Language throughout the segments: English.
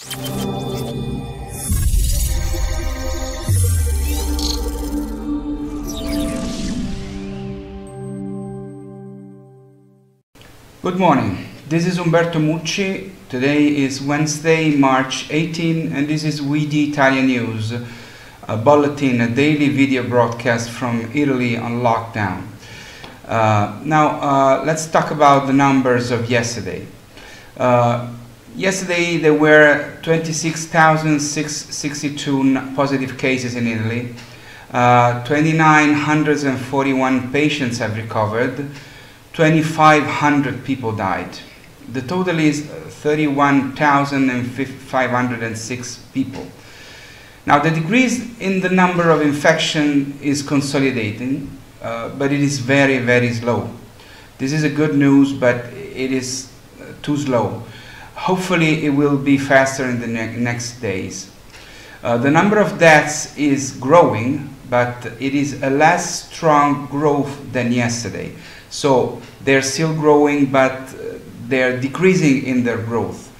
Good morning, this is Umberto Mucci. Today is Wednesday, March 18, and this is ItaliaNews, a bulletin, a daily video broadcast from Italy on lockdown. Now, let's talk about the numbers of yesterday. Yesterday there were 26,662 positive cases in Italy. 2,941 patients have recovered. 2,500 people died. The total is 31,506 people. Now, the decrease in the number of infection is consolidating, but it is very, very slow. This is a good news, but it is too slow. Hopefully, it will be faster in the next days. The number of deaths is growing, but it is a less strong growth than yesterday. So they're still growing, but they're decreasing in their growth.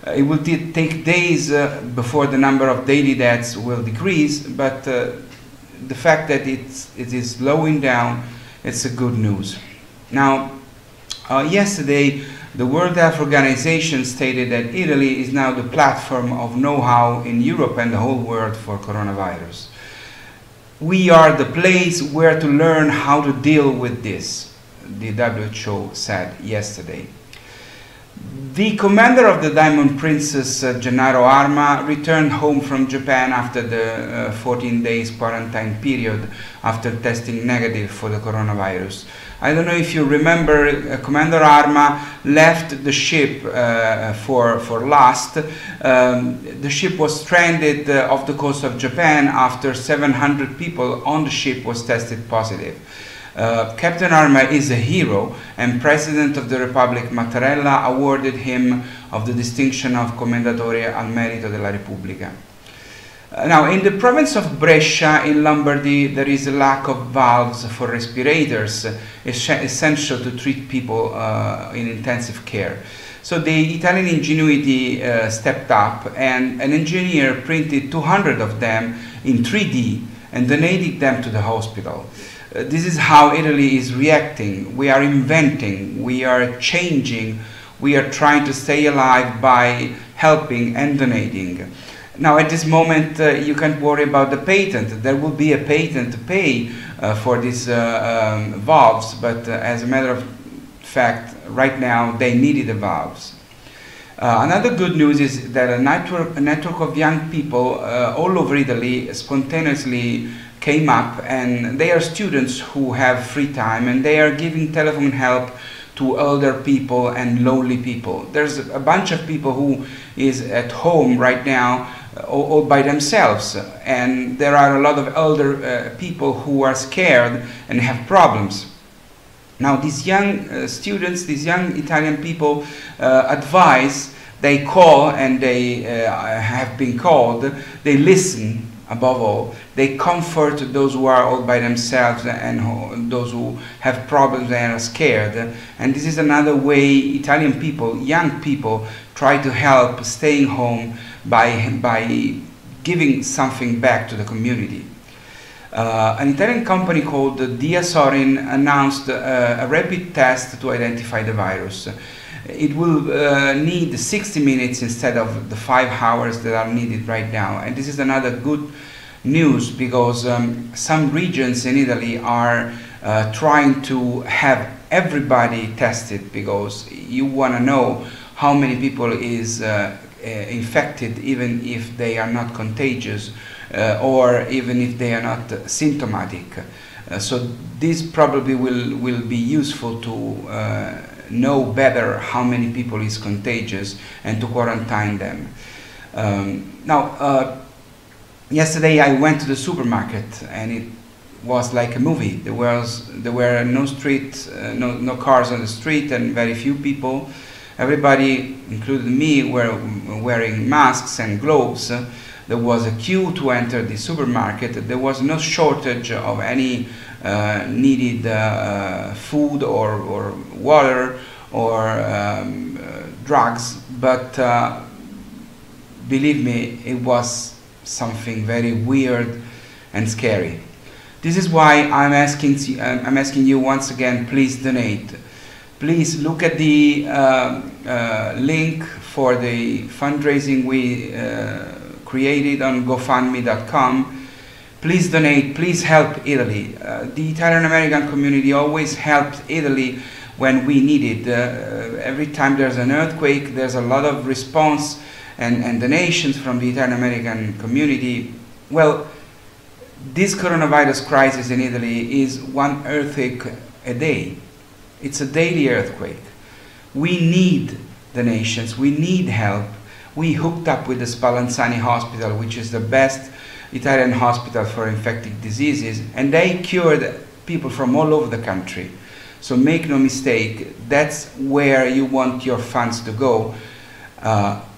It will take days before the number of daily deaths will decrease, but the fact that it is slowing down, it's a good news. Now, yesterday, the World Health Organization stated that Italy is now the platform of know-how in Europe and the whole world for coronavirus. We are the place where to learn how to deal with this, the WHO said yesterday. The commander of the Diamond Princess, Gennaro Arma, returned home from Japan after the 14 days quarantine period after testing negative for the coronavirus. I don't know if you remember, Commander Arma left the ship for last. The ship was stranded off the coast of Japan after 700 people on the ship was tested positive. Captain Arma is a hero, and President of the Republic Mattarella awarded him of the distinction of Commendatore al Merito della Repubblica. Now, in the province of Brescia in Lombardy, there is a lack of valves for respirators, essential to treat people in intensive care. So the Italian ingenuity stepped up, and an engineer printed 200 of them in 3D and donated them to the hospital. This is how Italy is reacting. We are inventing, we are changing, we are trying to stay alive by helping and donating. Now, at this moment, you can't worry about the patent. There will be a patent to pay for these valves, but as a matter of fact, right now, they needed the valves. Another good news is that a network of young people all over Italy spontaneously came up, and they are students who have free time, and they are giving telephone help to elder people and lonely people. There's a bunch of people who is at home right now all by themselves, and there are a lot of elder people who are scared and have problems. Now, these young students, these young Italian people advise, they call, and they have been called, they listen. Above all, they comfort those who are all by themselves and those who have problems and are scared. And this is another way Italian people, young people, try to help staying home by giving something back to the community. An Italian company called Diasorin announced a rapid test to identify the virus. It will need 60 minutes instead of the 5 hours that are needed right now. And this is another good news, because some regions in Italy are trying to have everybody tested, because you want to know how many people is infected, even if they are not contagious or even if they are not symptomatic. So this probably will be useful to know better how many people is contagious and to quarantine them. Yesterday I went to the supermarket, and it was like a movie. There were no no cars on the street, and very few people. Everybody, including me, were wearing masks and gloves. There was a queue to enter the supermarket. There was no shortage of any needed food or water or drugs, but believe me, it was something very weird and scary. This is why I'm asking you once again, please donate. Please look at the link for the fundraising we created on GoFundMe.com. Please donate, please help Italy. The Italian American community always helped Italy when we needed. Every time there's an earthquake, there's a lot of response and donations from the Italian American community. Well, this coronavirus crisis in Italy is one earthquake a day. It's a daily earthquake. We need donations, we need help. We hooked up with the Spallanzani Hospital, which is the best Italian hospital for infectious diseases, and they cured people from all over the country. So make no mistake, that's where you want your funds to go.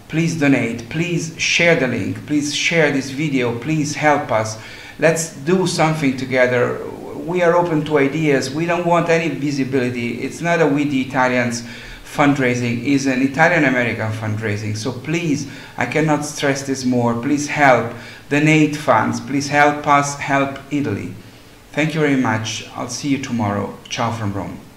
Please donate, please share the link, please share this video, please help us. Let's do something together. We are open to ideas. We don't want any visibility. It's not a We the Italians fundraising, it's an Italian-American fundraising. So please, I cannot stress this more. Please help, donate funds. Please help us help Italy. Thank you very much. I'll see you tomorrow. Ciao from Rome.